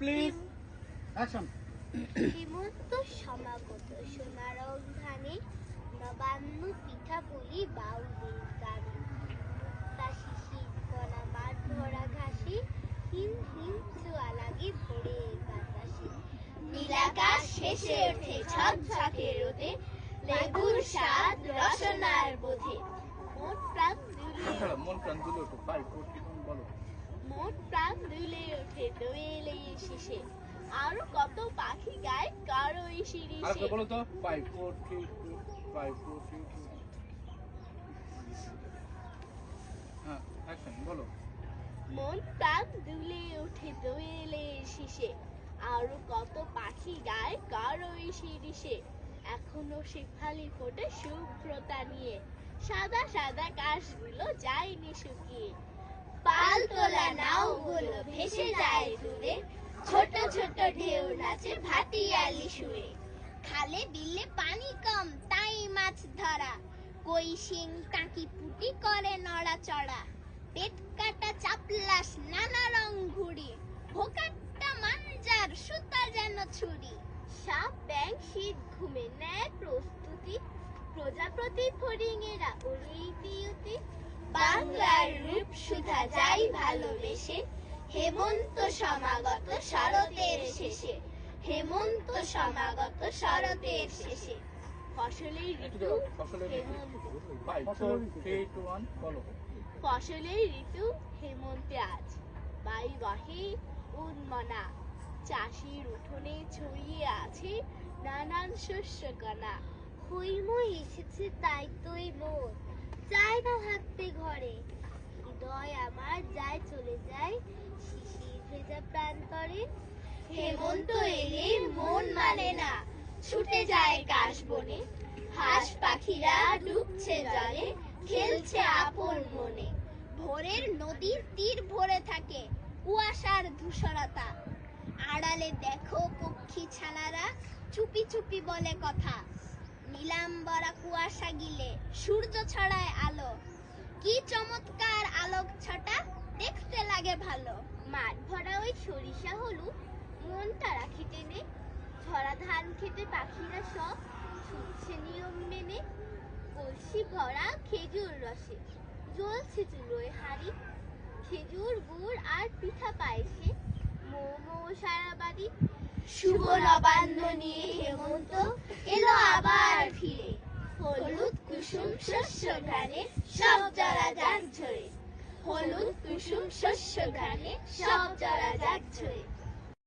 Please action. হেমন্ত সমাগত সোনার অঙ্ঘ্রাণে নবান্ন পিঠা পুলি বাউলের গানে মুক্তা শিশির কণা মাঠ ভরা ঘাসে হিম হিম ছোঁয়া লাগে ভোরের বাতাসে নীলাকাশ শেষে ওঠে ঝকঝকে রোদে লেবুর স্বাদ রসনার বোধে মোট প্রাণ দুলে ওঠে 5 4 3 বলো। মোট প্রাণ দুলে ওঠে দোয়েলের শেষে আরো কত পাখি গায় কারো শিরিষে আরেকটা বলো তো 5 4 3 2 5 4 3 2 হ্যাঁ অ্যাকশন বলো। মন প্রাণ দুলে ওঠে দোয়েলের শেষে আরো কত পাখি গায় কারো শিরিষে এখনো শেফালি ফোটে শুভ্রতা নিয়ে সাদা সাদা কাশগুলো যায়নি শুকিয়ে পাল তোলা নাওগুলো ভেসে যায় দূরে ছোট ছোট ঢেউ নাচে ভাটিয়ালি সুরে খালে বিলে পানি কম তাই মাছ ধরা কই শিং টাকি পুটি করে নড়াচড়া পেট কাটা চাপলাস নানা রং ঘুড়ি ভোকাট্টা মাঞ্জার সুতা যেন ছুরি সাপ ব্যাং শীত ঘুমে নেয় প্রস্তুতি প্রজাপতি ফড়িংয়েরা ওরে ইতিউতি বাংলার রূপ সুধা যাই ভালোবেসে হেমন্ত সমাগত শরতের শেষে হেমন্ত সমাগত শরতের শেষে ফসলের ঋতু হেমন্ত 5 4 3 2 1 বলো। ফসলের ঋতু হেমন্তে আজ বাই বহে উন্মনা চাষির উঠোনে ছড়িয়ে আছে নানান শস্য কণা হইমই এসেছে তাই তোই মোর চাই না থাকতে ঘরে হৃদয় আমার যায় চলে যায় শিশির ভেজা প্রান্তরে হেমন্ত এলে মন মানে না ছুটে যায় কাশ বনে হাঁস পাখিরা ডুবছে জলে খেলছে আপন মনে ভোরের নদীর তীর ভরে থাকে কুয়াশার ধূসরতা আড়ালে দেখো পক্ষী ছানারা চুপি চুপি বলে কথা নীলাম্বরা কুয়াশা গিলে সূর্য ছড়ায় আলো কি চমৎকার আলোক ছটা দেখতে লাগে ভালো মাঠ ভরা ওই সরিষা হলুদ মনটা রাখি টেনে ঝরা ধান খেতে পাখিরা সব ছুটছে নিয়ম মেনে কলসি ভরা খেজুর রসে জ্বলছে চুলোয় হাড়ি খেজুর গুড় আর পিঠা পায়েছে মোমো সারা বাড়ি শুভ নবান্ন নিয়ে হেমন্ত এলো আবার ফিরে হলুদ কুসুম শস্য ঘ্রাণে সব জরা যাক ঝরে হলুদ কুসুম শস্য ঘ্রাণে সব জরা যাক ঝরে।